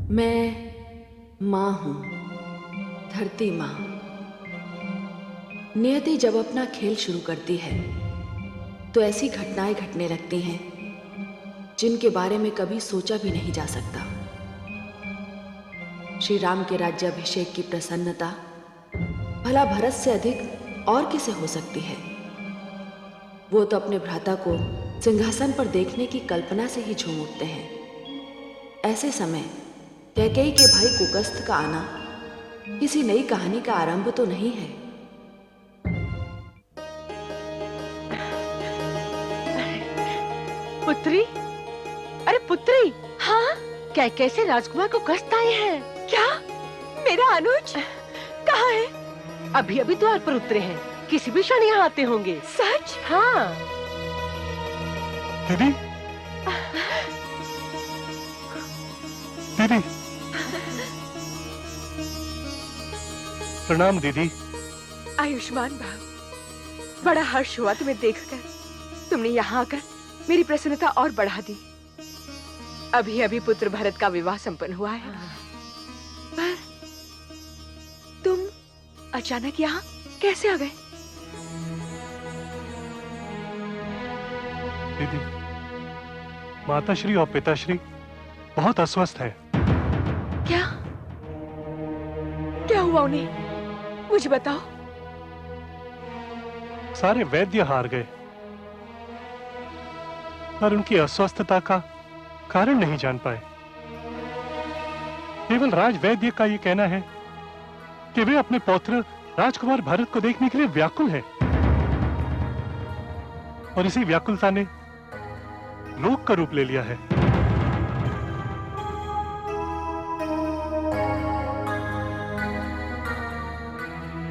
मैं माँ हूँ, धरती माँ। नियति जब अपना खेल शुरू करती है तो ऐसी घटनाएं घटने लगती हैं जिनके बारे में कभी सोचा भी नहीं जा सकता। श्री राम के राज्याभिषेक की प्रसन्नता भला भरत से अधिक और किसे हो सकती है। वो तो अपने भ्राता को सिंहासन पर देखने की कल्पना से ही झूम उठते हैं। ऐसे समय कैकेयी के भाई कुकस्थ का आना किसी नई कहानी का आरंभ तो नहीं है। पुत्री, अरे पुत्री। हाँ, कैसे राजकुमार को कष्ट आए हैं? क्या? मेरा अनुज कहाँ है? अभी अभी द्वार पर उतरे हैं, किसी भी क्षण यहाँ आते होंगे। सच? हाँ। दीदी, दीदी, प्रणाम दीदी। आयुष्मान भव। बड़ा हर्ष हुआ तुम्हें देखकर। तुमने यहाँ आकर मेरी प्रसन्नता और बढ़ा दी। अभी अभी पुत्र भरत का विवाह संपन्न हुआ है, पर तुम अचानक यहाँ कैसे आ गए? दीदी, माताश्री और पिताश्री बहुत अस्वस्थ है। क्या? क्या हुआ उन्हें? मुझे बताओ। सारे वैद्य हार गए, पर उनकी अस्वस्थता का कारण नहीं जान पाए। केवल राज वैद्य का ये कहना है कि वे अपने पौत्र राजकुमार भरत को देखने के लिए व्याकुल हैं, और इसी व्याकुलता ने रोग का रूप ले लिया है।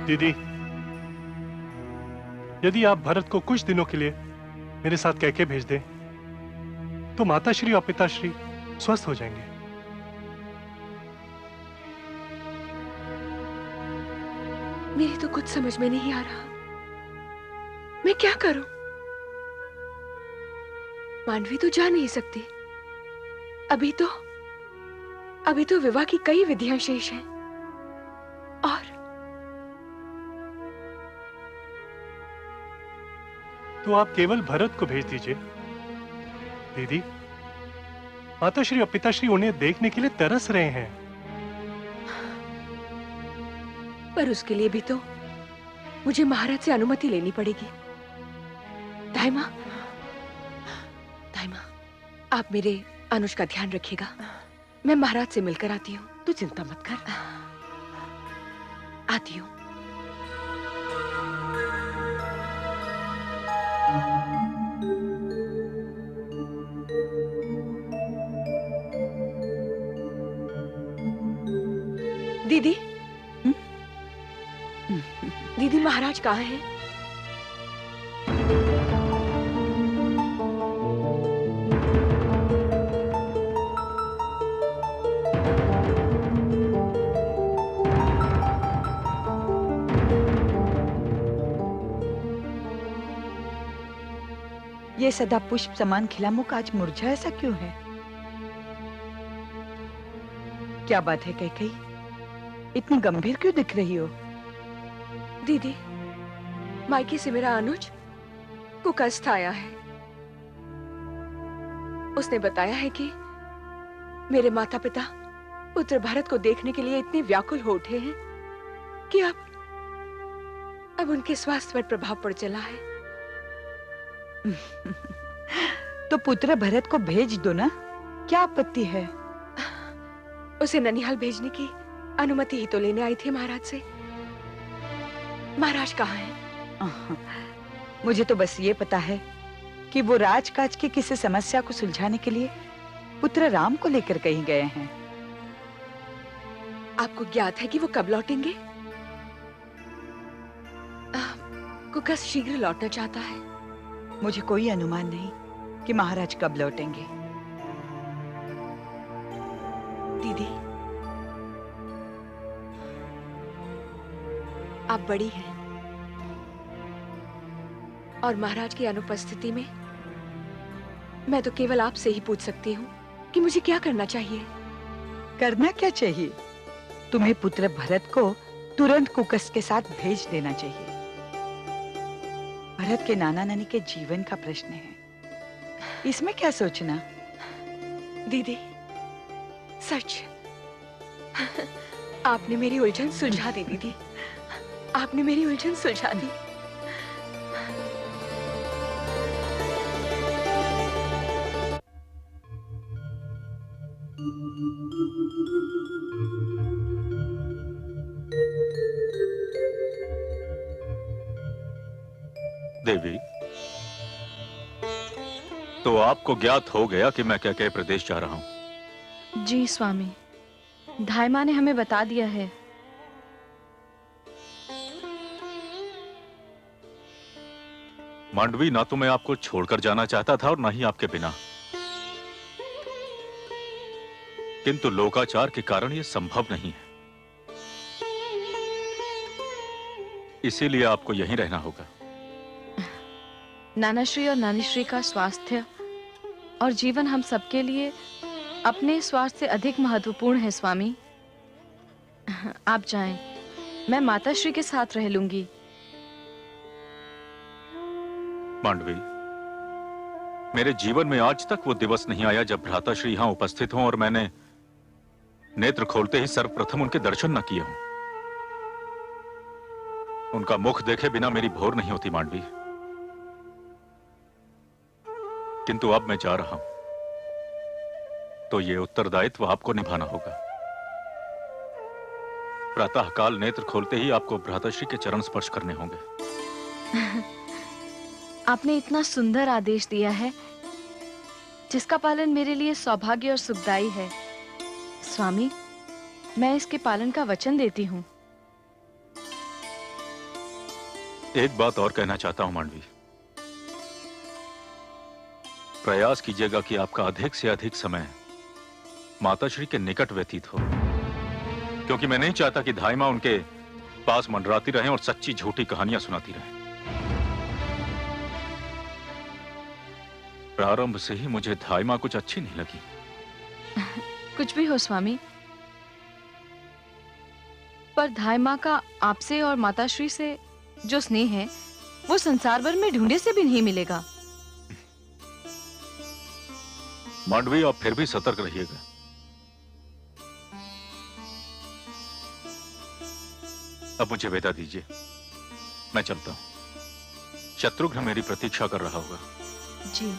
दीदी, यदि आप भरत को कुछ दिनों के लिए मेरे साथ कैके भेज दें तो माताश्री और पिताश्री स्वस्थ हो जाएंगे। मेरी तो कुछ समझ में नहीं आ रहा। मैं क्या करूं? मानवी तो जा नहीं सकती। अभी तो विवाह की कई विधियां शेष हैं। और तो आप केवल भरत को भेज दीजिए। दीदी, माताश्री और पिताश्री उन्हें देखने के लिए तरस रहे हैं। पर उसके लिए भी तो मुझे महाराज से अनुमति लेनी पड़ेगी। दाई माँ, आप मेरे अनुज का ध्यान रखिएगा। मैं महाराज से मिलकर आती हूँ। तू चिंता मत कर। आती हूँ। दीदी, दीदी महाराज कहाँ हैं? ये सदा पुष्प समान खिला मुख आज मुरझा ऐसा क्यों है? क्या बात है कैकेयी? इतनी गंभीर क्यों दिख रही हो? दीदी, मायके से मेरा अनुज कुकस्थ आया है। उसने बताया है कि मेरे माता पिता पुत्र भरत को देखने के लिए इतने व्याकुल हो उठे हैं कि अब उनके स्वास्थ्य पर प्रभाव पड़ चला है। तो पुत्र भरत को भेज दो ना, क्या आपत्ति है? उसे ननिहाल भेजने की अनुमति ही तो लेने आई थी महाराज से। महाराज कहाँ हैं? मुझे तो बस ये पता है कि वो राजकाज की किसी समस्या को सुलझाने के लिए पुत्र राम को लेकर कहीं गए हैं। आपको ज्ञात है कि वो कब लौटेंगे? कुकस्थ शीघ्र लौटना चाहता है। मुझे कोई अनुमान नहीं कि महाराज कब लौटेंगे। दीदी, आप बड़ी हैं और महाराज की अनुपस्थिति में मैं तो केवल आपसे ही पूछ सकती हूँ कि मुझे क्या करना चाहिए। करना क्या चाहिए? तुम्हें पुत्र भरत को तुरंत कुकस के साथ भेज देना चाहिए। भरत के नाना नानी के जीवन का प्रश्न है, इसमें क्या सोचना? दीदी, सच आपने मेरी उलझन सुलझा दी दीदी, आपने मेरी उलझन सुलझा दी। देवी, तो आपको ज्ञात हो गया कि मैं कैकेय प्रदेश जा रहा हूं। जी स्वामी, धायमा ने हमें बता दिया है। मांडवी, ना तो मैं आपको छोड़कर जाना चाहता था और ना ही आपके बिना, किंतु लोकाचार के कारण यह संभव नहीं है। इसीलिए आपको यहीं रहना होगा। नानाश्री और नानीश्री का स्वास्थ्य और जीवन हम सबके लिए अपने स्वास्थ्य से अधिक महत्वपूर्ण है स्वामी। आप जाएं, मैं माताश्री के साथ रह लूंगी। मांडवी, मेरे जीवन में आज तक वो दिवस नहीं आया जब भ्राताश्री यहां उपस्थित हों और मैंने नेत्र खोलते ही सर्वप्रथम उनके दर्शन न किए हों। उनका मुख देखे बिना मेरी भोर नहीं होती मांडवी। किंतु अब मैं जा रहा हूं, तो ये उत्तरदायित्व आपको निभाना होगा। प्रातःकाल नेत्र खोलते ही आपको भ्राताश्री के चरण स्पर्श करने होंगे। आपने इतना सुंदर आदेश दिया है जिसका पालन मेरे लिए सौभाग्य और सुखदायी है। स्वामी, मैं इसके पालन का वचन देती हूँ। एक बात और कहना चाहता हूं मांडवी, प्रयास कीजिएगा कि आपका अधिक से अधिक समय माताश्री के निकट व्यतीत हो, क्योंकि मैं नहीं चाहता कि धायमा उनके पास मंडराती रहें और सच्ची झूठी कहानियां सुनाती रहें। प्रारंभ से ही मुझे धायमा कुछ अच्छी नहीं लगी। कुछ भी हो स्वामी, पर धायमा का आपसे और माताश्री से जो स्नेह है वो संसार भर में ढूंढे से भी नहीं मिलेगा। मांडवी, आप फिर भी सतर्क रहिएगा। अब मुझे विदा दीजिए, मैं चलता हूं। शत्रुघ्न मेरी प्रतीक्षा कर रहा होगा। जी।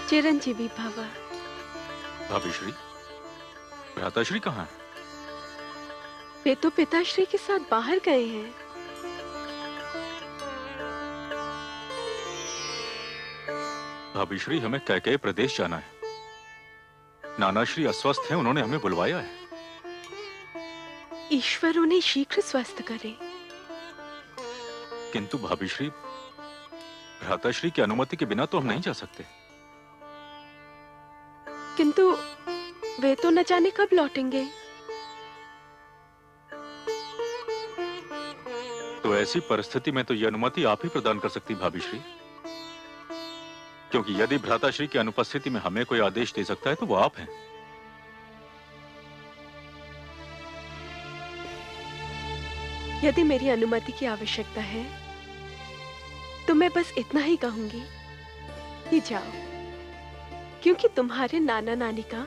चिरंजीवी भव। भाभीश्री, भ्राताश्री कहाँ है? वे तो पिताश्री के साथ बाहर गए हैं। भाभीश्री, हमें कैकेय प्रदेश जाना है। नानाश्री अस्वस्थ हैं, उन्होंने हमें बुलवाया है। ईश्वर उन्हें शीघ्र स्वस्थ करे। किंतु भाभीश्री, भ्राताश्री की अनुमति के बिना तो हम नहीं जा सकते। किंतु वे तो न जाने कब लौटेंगे। तो ऐसी परिस्थिति में तो यह अनुमति आप ही प्रदान कर सकती भाभीश्री, क्योंकि यदि भ्राताश्री की अनुपस्थिति में हमें कोई आदेश दे सकता है तो वो आप हैं। यदि मेरी अनुमति की आवश्यकता है तो मैं बस इतना ही कहूंगी कि जाओ, क्योंकि तुम्हारे नाना नानी का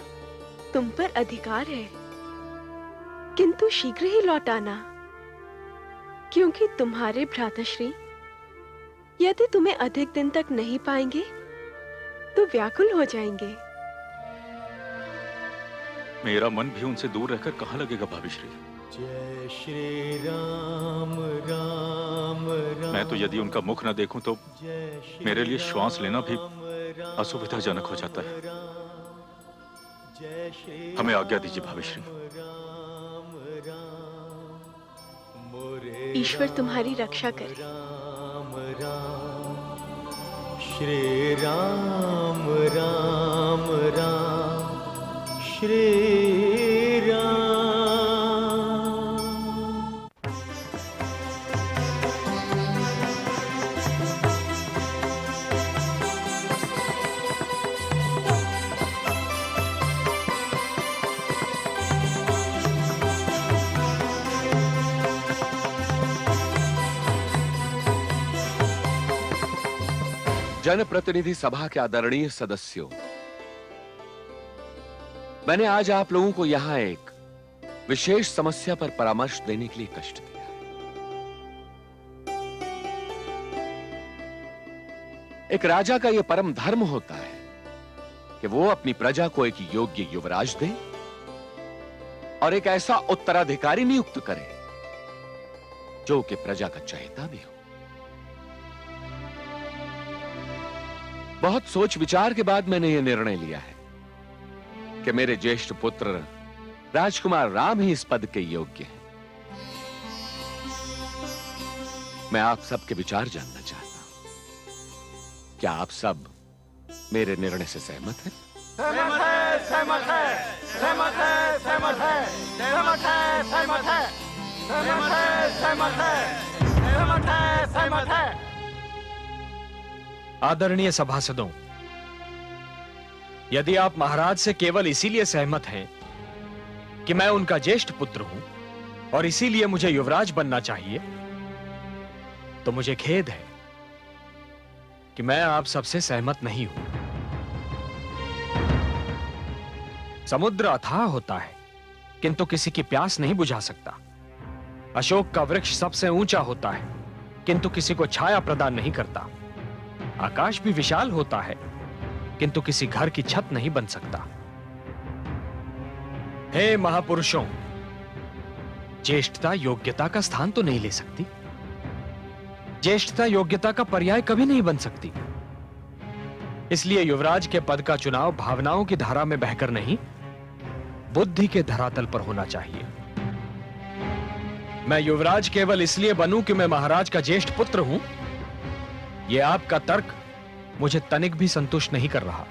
तुम पर अधिकार है। किंतु शीघ्र ही लौट आना, क्योंकि तुम्हारे भ्राताश्री यदि तुम्हें अधिक दिन तक नहीं पाएंगे तो व्याकुल हो जाएंगे। मेरा मन भी उनसे दूर रहकर कहां लगेगा भाभीश्री। जय श्री राम राम राम। मैं तो यदि उनका मुख न देखूं तो मेरे लिए श्वास लेना भी असुविधाजनक हो जाता है। हमें आज्ञा दीजिए भाभीश्री। ईश्वर तुम्हारी रक्षा करे। राम राम श्री राम श्री राम। जनप्रतिनिधि सभा के आदरणीय सदस्यों, मैंने आज आप लोगों को यहां एक विशेष समस्या पर परामर्श देने के लिए कष्ट दिया है। एक राजा का यह परम धर्म होता है कि वो अपनी प्रजा को एक योग्य युवराज दे और एक ऐसा उत्तराधिकारी नियुक्त करे जो कि प्रजा का चहेता भी हो। बहुत सोच विचार के बाद मैंने यह निर्णय लिया है कि मेरे ज्येष्ठ पुत्र राजकुमार राम ही इस पद के योग्य हैं। मैं आप सबके विचार जानना चाहता हूं। क्या आप सब मेरे निर्णय से सहमत हैं? सहमत है, सहमत है, सहमत है, सहमत है, सहमत है, सहमत है, सहमत है, सहमत है, सहमत है, सहमत है। आदरणीय सभासदों, यदि आप महाराज से केवल इसीलिए सहमत हैं कि मैं उनका ज्येष्ठ पुत्र हूं और इसीलिए मुझे युवराज बनना चाहिए, तो मुझे खेद है कि मैं आप सबसे सहमत नहीं हूं। समुद्र अथाह होता है किंतु किसी की प्यास नहीं बुझा सकता। अशोक का वृक्ष सबसे ऊंचा होता है किंतु किसी को छाया प्रदान नहीं करता। आकाश भी विशाल होता है किंतु किसी घर की छत नहीं बन सकता। हे महापुरुषों, ज्येष्ठता योग्यता का स्थान तो नहीं ले सकती। ज्येष्ठता योग्यता का पर्याय कभी नहीं बन सकती। इसलिए युवराज के पद का चुनाव भावनाओं की धारा में बहकर नहीं, बुद्धि के धरातल पर होना चाहिए। मैं युवराज केवल इसलिए बनूं कि मैं महाराज का ज्येष्ठ पुत्र हूं, यह आपका तर्क मुझे तनिक भी संतुष्ट नहीं कर रहा।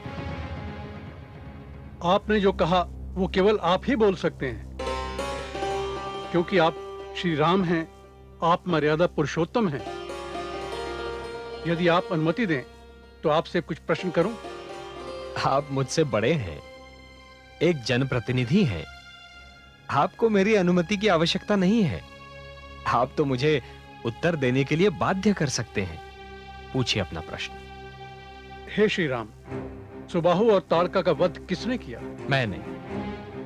आपने जो कहा वो केवल आप ही बोल सकते हैं, क्योंकि आप श्री राम हैं, आप मर्यादा पुरुषोत्तम हैं। यदि आप अनुमति दें तो आपसे कुछ प्रश्न करूं? आप मुझसे बड़े हैं, एक जनप्रतिनिधि हैं। आपको मेरी अनुमति की आवश्यकता नहीं है। आप तो मुझे उत्तर देने के लिए बाध्य कर सकते हैं। पूछिए अपना प्रश्न। हे श्री राम, सुबाहु और ताड़का का वध किसने किया? मैंने।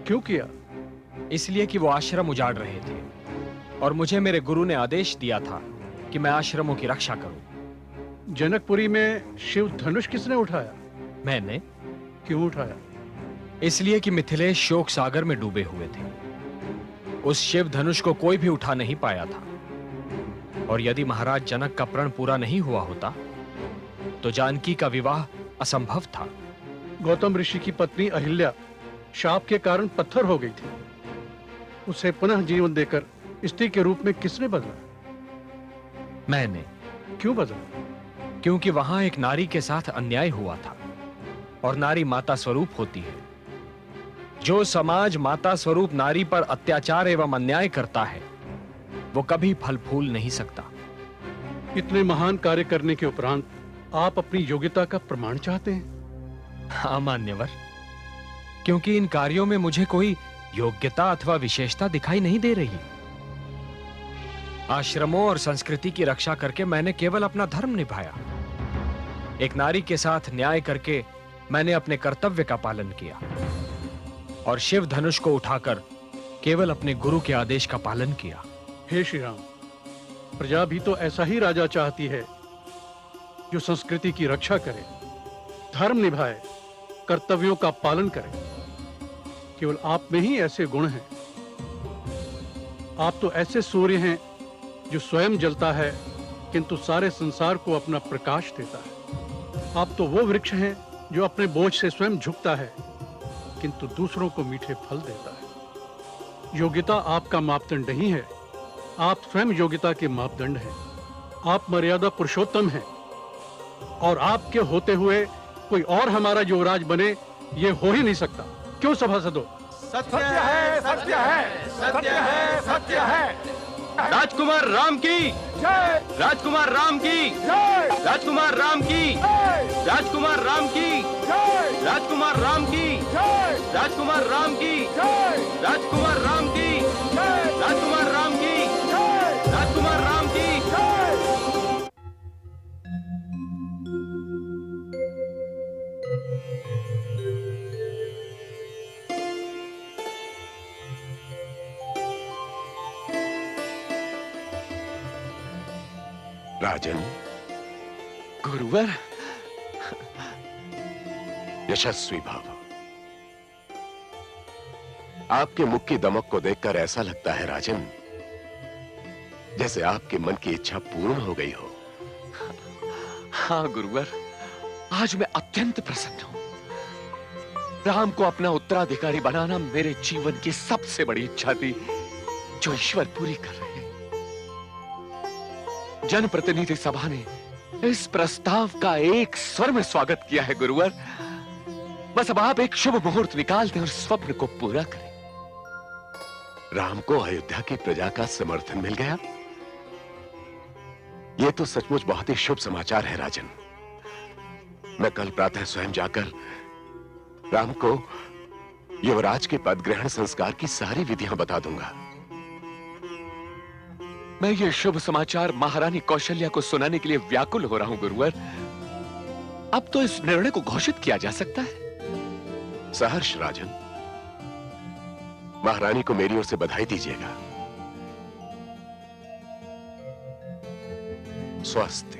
क्यों किया? इसलिए कि वो आश्रम उजाड़ रहे थे और मुझे मेरे गुरु ने आदेश दिया था कि मैं आश्रमों की रक्षा करूं। जनकपुरी में शिव धनुष किसने उठाया? मैंने। क्यों उठाया? इसलिए कि मिथिलेश शोक सागर में डूबे हुए थे। उस शिव धनुष को कोई भी उठा नहीं पाया था, और यदि महाराज जनक का प्रण पूरा नहीं हुआ होता तो जानकी का विवाह असंभव था। गौतम ऋषि की पत्नी अहिल्या शाप के कारण पत्थर हो गई थी। उसे पुनः जीवन देकर स्त्री के रूप में किसने बदला? मैंने। क्यों बदला? क्योंकि वहां एक नारी के साथ अन्याय हुआ था, और नारी माता स्वरूप होती है। जो समाज माता स्वरूप नारी पर अत्याचार एवं अन्याय करता है वो कभी फल फूल नहीं सकता। इतने महान कार्य करने के उपरांत आप अपनी योग्यता का प्रमाण चाहते हैं? हाँ मान्यवर, क्योंकि इन कार्यों में मुझे कोई योग्यता अथवा विशेषता दिखाई नहीं दे रही। आश्रमों और संस्कृति की रक्षा करके मैंने केवल अपना धर्म निभाया। एक नारी के साथ न्याय करके मैंने अपने कर्तव्य का पालन किया, और शिव धनुष को उठाकर केवल अपने गुरु के आदेश का पालन किया। हे श्री राम, प्रजा भी तो ऐसा ही राजा चाहती है जो संस्कृति की रक्षा करे, धर्म निभाए, कर्तव्यों का पालन करे। केवल आप में ही ऐसे गुण हैं। आप तो ऐसे सूर्य हैं जो स्वयं जलता है किंतु सारे संसार को अपना प्रकाश देता है। आप तो वो वृक्ष हैं जो अपने बोझ से स्वयं झुकता है किंतु दूसरों को मीठे फल देता है। योग्यता आपका मापदंड नहीं है, आप स्वयं योग्यता के मापदंड हैं। आप मर्यादा पुरुषोत्तम हैं, और आपके होते हुए कोई और हमारा युवराज बने ये हो ही नहीं सकता। क्यों सभासदों? सत्य है, सत्य है, सत्य है, सत्य है। राजकुमार राम की जय, राजकुमार राम की जय, राजकुमार राम की जय, राजकुमार राम की जय, राजकुमार राम की जय, राजकुमार राम की जय, राजकुमार राम की जय, राजकुमार राम की जय, राजकुमार राम की जय। राजन, गुरुवर, यशस्वी भव। आपके मुख की दमक को देखकर ऐसा लगता है राजन, जैसे आपके मन की इच्छा पूर्ण हो गई हो। हाँ गुरुवर, आज मैं अत्यंत प्रसन्न हूं। राम को अपना उत्तराधिकारी बनाना मेरे जीवन की सबसे बड़ी इच्छा थी, जो ईश्वर पूरी कर रहे हैं। जनप्रतिनिधि सभा ने इस प्रस्ताव का एक स्वर में स्वागत किया है गुरुवर। बस अब आप एक शुभ मुहूर्त निकाल दें और स्वप्न को पूरा करें। राम को अयोध्या की प्रजा का समर्थन मिल गया। यह तो सचमुच बहुत ही शुभ समाचार है राजन। मैं कल प्रातः स्वयं जाकर राम को युवराज के पद ग्रहण संस्कार की सारी विधियां बता दूंगा। मैं ये शुभ समाचार महारानी कौशल्या को सुनाने के लिए व्याकुल हो रहा हूं गुरुवर। अब तो इस निर्णय को घोषित किया जा सकता है। सहर्ष राजन, महारानी को मेरी ओर से बधाई दीजिएगा। स्वस्थ।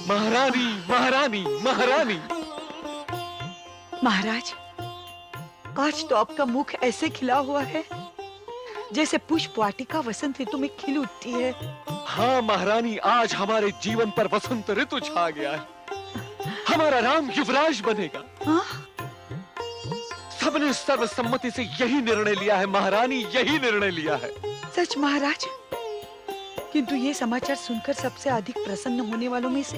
महारानी, महारानी, महारानी। महाराज, आज तो आपका मुख ऐसे खिला हुआ है जैसे पुष्प वाटिका वसंत ऋतु में खिल उठती है। हाँ महारानी, आज हमारे जीवन पर वसंत ऋतु छा गया है। हमारा राम युवराज बनेगा। हाँ? सबने सर्वसम्मति से यही निर्णय लिया है महारानी, यही निर्णय लिया है। सच महाराज, किंतु ये समाचार सुनकर सबसे अधिक प्रसन्न होने वालों में से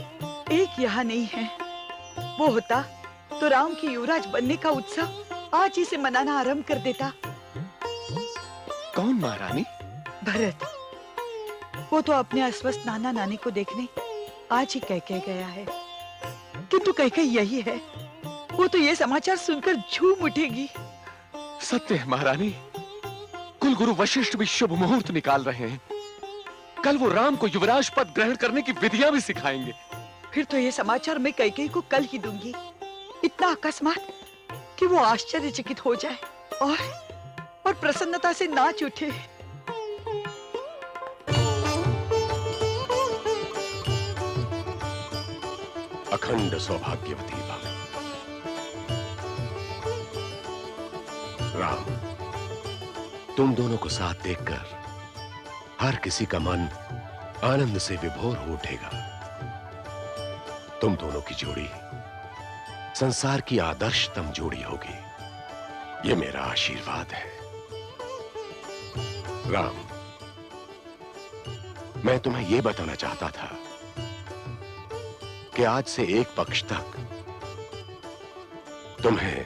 एक यहाँ नहीं है। वो होता तो राम के युवराज बनने का उत्साह आज ही से मनाना आरंभ कर देता। कौन महारानी? भरत। वो तो अपने अस्वस्थ नाना नानी को देखने आज ही कह के गया है, किंतु कह यही है, वो तो ये समाचार सुनकर झूम उठेगी। सत्य है महारानी, कुलगुरु वशिष्ठ भी शुभ मुहूर्त निकाल रहे हैं। कल वो राम को युवराज पद ग्रहण करने की विधियां भी सिखाएंगे। फिर तो ये समाचार मैं कैकेयी को कल ही दूंगी, इतना अकस्मात कि वो आश्चर्यचकित हो जाए और प्रसन्नता से नाच उठे। अखंड सौभाग्यवती भव। राम, तुम दोनों को साथ देखकर हर किसी का मन आनंद से विभोर हो उठेगा। तुम दोनों की जोड़ी संसार की आदर्शतम जोड़ी होगी, ये मेरा आशीर्वाद है। राम, मैं तुम्हें यह बताना चाहता था कि आज से एक पक्ष तक तुम्हें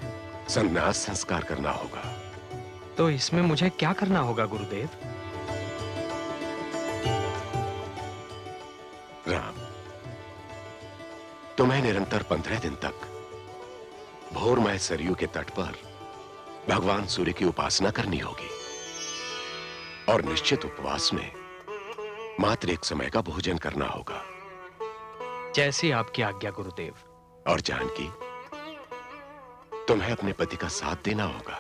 संन्यास संस्कार करना होगा। तो इसमें मुझे क्या करना होगा गुरुदेव? राम, तुम्हें निरंतर 15 दिन तक भोरमय सरयू के तट पर भगवान सूर्य की उपासना करनी होगी और निश्चित उपवास में मात्र एक समय का भोजन करना होगा। जैसी आपकी आज्ञा गुरुदेव। और जानकी, तुम्हें अपने पति का साथ देना होगा।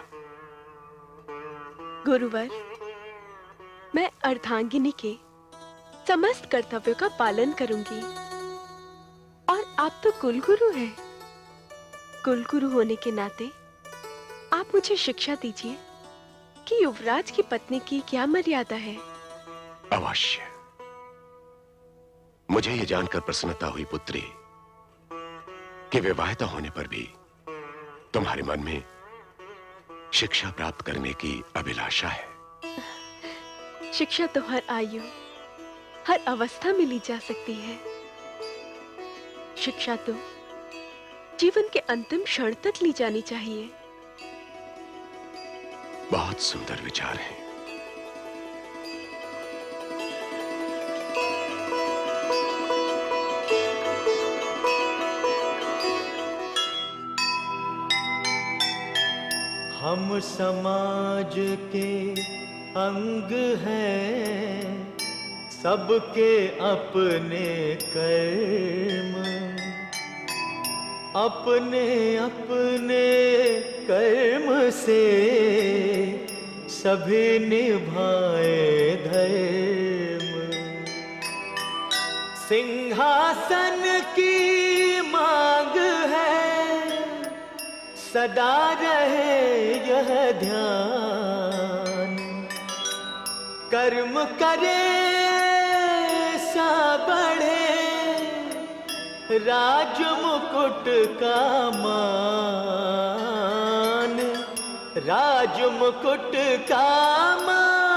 गुरुवर, मैं अर्धांगिनी के समस्त कर्तव्यों का पालन करूंगी। और आप तो कुलगुरु हैं। कुलगुरु होने के नाते आप मुझे शिक्षा दीजिए कि युवराज की पत्नी की क्या मर्यादा है। अवश्य। मुझे यह जानकर प्रसन्नता हुई पुत्री कि विवाहिता होने पर भी तुम्हारे मन में शिक्षा प्राप्त करने की अभिलाषा है। शिक्षा तो हर आयु, हर अवस्था में ली जा सकती है। शिक्षा तो जीवन के अंतिम क्षण तक ली जानी चाहिए। बहुत सुंदर विचार है। हम समाज के अंग हैं, सबके अपने कर्म, अपने अपने कर्म से सभी निभाए धर्म। सिंहासन की मांग है, सदा रहे यह ध्यान। कर्म करे सा बढ़े राज मुकुट का मान, राज मुकुट का मान।